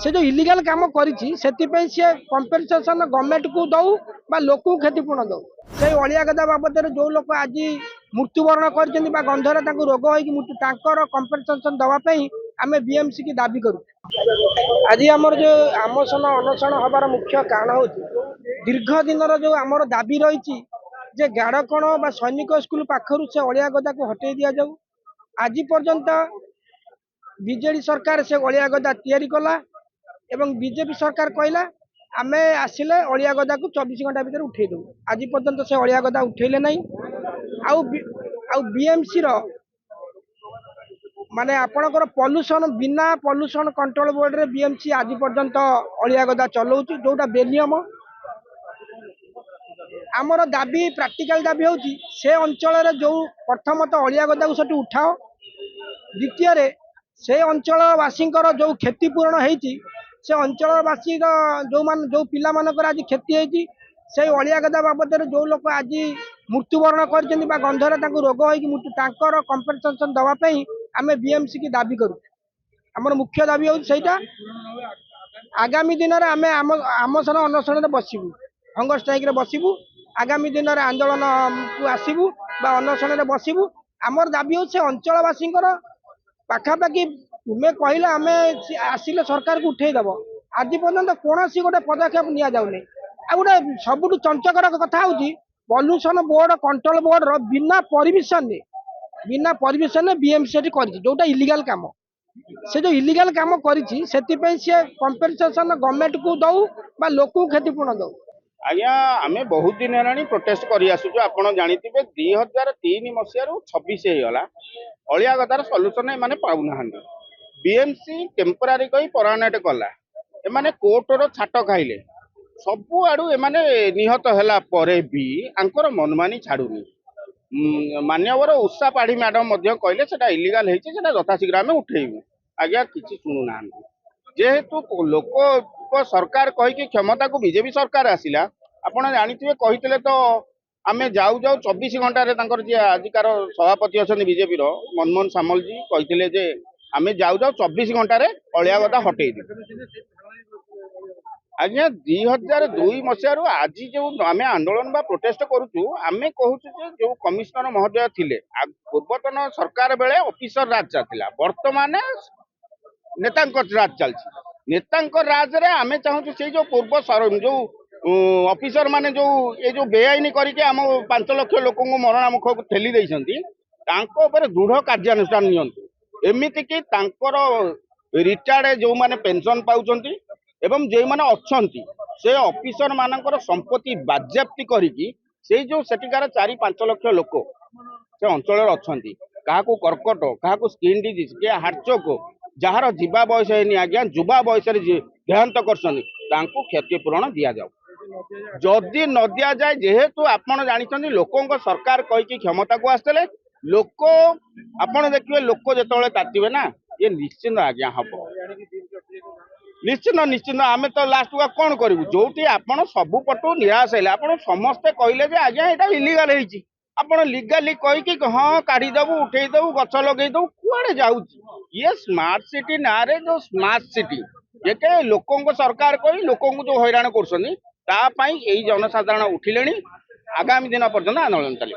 से जो इलिगल काम कर कंपेनसेशन गवर्नमेंट को दौ बा लोक को क्षतिपूर्ण दौ से अलिया गदा बाबद जो लोग आज मृत्युवरण कर गंधर रोग हो कंपेनसेशन दवाई आम बीएमसी की दाबी करूँ। आज आमर जो आमसन अनशन हबार मुख्य कारण हूँ दीर्घ दिन जो आमर दाबी रही जे गाड़कण बा सैनिक स्कूल पाखर से अलिया गदा को हटई दि जाऊ। आज पर्यंत बीजेडी सरकार से अलिया गदा तैयारी कला एवं बीजेपी सरकार कहला आमे आसिले अलिया गदा को 24 घंटा भीतर उठे दू। आज पर्यंत से अलिया गदा उठेले नहीं। आउ बीएमसी रो माने आपणकर पॉल्यूशन बिना पॉल्यूशन कंट्रोल बोर्ड रे बीएमसी आज पर्यंत अलिया गदा चलाउची जोटा बेनियम। आमर दाबी प्रैक्टिकल दाबी होची से अंचल जो प्रथमत अलिया गदा को सटी उठाओ। द्वितीय से अंचलवासी जो क्षतिपूरण होती से अंचलवासी जो पिला मानकर आज क्षति होती से अलिया गदा बाबद जो लोग आज मृत्युवरण कर गंधर रोग हो कंपेनसेशन दवाई आम बीएमसी की दाबी करूँ। आमर मुख्य दाबी होता आगामी दिन में आम आमसन अनशन बसबू हंगर स्ट्राइक रे बसबू। आगामी दिन में आंदोलन को आसबू अनशन बसबू। आमर दाबी हो अंचलवासी पाखापाखि तुम्हें कहला आम आसिले सरकार को उठेदब आज पर्यंत कौन गोटे पदक्षेप नि जाऊनी। आ गोटे सबुठ चंचकर कथा हूँ पॉल्यूशन बोर्ड कंट्रोल बोर्ड बिना परमिशन बीएमसी कर जोटा इलिगल काम से जो इलिगल काम कर कंपेनसेशन गवर्नमेंट को दौ बा लोक को क्षतिपूर्ण दौ। आज्ञा आम बहुत दिन है प्रोटेस्ट कर आसुचु। आपड़ जानी 2003 मसीह 26 होगा अलिया गदार सल्यूसन एमाने पाऊना। बीएमसी टेम्पोरारी कही परमानेंट कला एमाने कोर्टर छाट खाइले सबु आड़ू एमाने निहत है भी आंकर मनमानी छाड़ूनी। मान्यवर उषा पाढ़ी मैडम कहले से इलिगाल होता यथाशीघ्र आम उठेबू। आज्ञा किसी शुणुना जेहेतु लोक सरकार कहीकि क्षमता को बीजेपी सरकार आसिला आपड़ जानी कहते तो आम जाऊ जाऊ 24 घंटे आजिकार सभापति अच्छा बीजेपी मनमोहन सामल जी कहते आम जाऊ जाऊ 24 घंटे अलिया गदा हटई दी। आज्ञा 2002 मसीह आज जो आम आंदोलन बा प्रोटेस्ट करुचु आम कहूँ जो कमिशनर महोदय थिले पूर्वतन सरकार बेले ऑफिसर राज चलता वर्तमान नेता राज चलती। नेता राज रे आम चाहूँ से जो पूर्व जो ऑफिसर माने जो बेआईन करके आम 5 लाख लोक मरणा मुख को ठेली देइछंती दृढ़ कार्यानुष्ठान नियंतु। एमितिकी रिटायर्ड जो माने पेंशन पाउछंती एवं जो माने अच्छंती से ऑफिसर मानकर संपत्ति बाज्याप्ति करिकी से जो सेटिकार 4-5 लाख लोक से अंचल अच्छंती काहाकू कर्कट काहाकू स्किन डिजीज के हार्टचोक जार जीवा बयस है आज्ञा युवा बयस देहांत कर क्षतिपूरण दि जाऊ। जदि न दि जाए जेहेतु आपड़ जानी लोकों सरकार कहीकि क्षमता को आसते लोक आपड़ देखिए लोक जो तातिबे ना ये निश्चिंत आज्ञा हम निश्चिंत आम तो लास्ट को कौन करूँ जो आपड़ सबु पटु निराश है आप समस्ते कहले आज्ञा यहाँ इलिगाल होती आपड़ लिगाली कहीकि हाँ काढ़ीदेबू उठेदेबू गछ लगेदेबू कुआड़े जाऊँ। ये स्मार्ट सिटी ना रे जो स्मार्ट सिटी ये लोकों सरकार कही लोकों जो हैरान कर जनसाधारण उठिले आगामी दिन पर्यटन आंदोलन चले।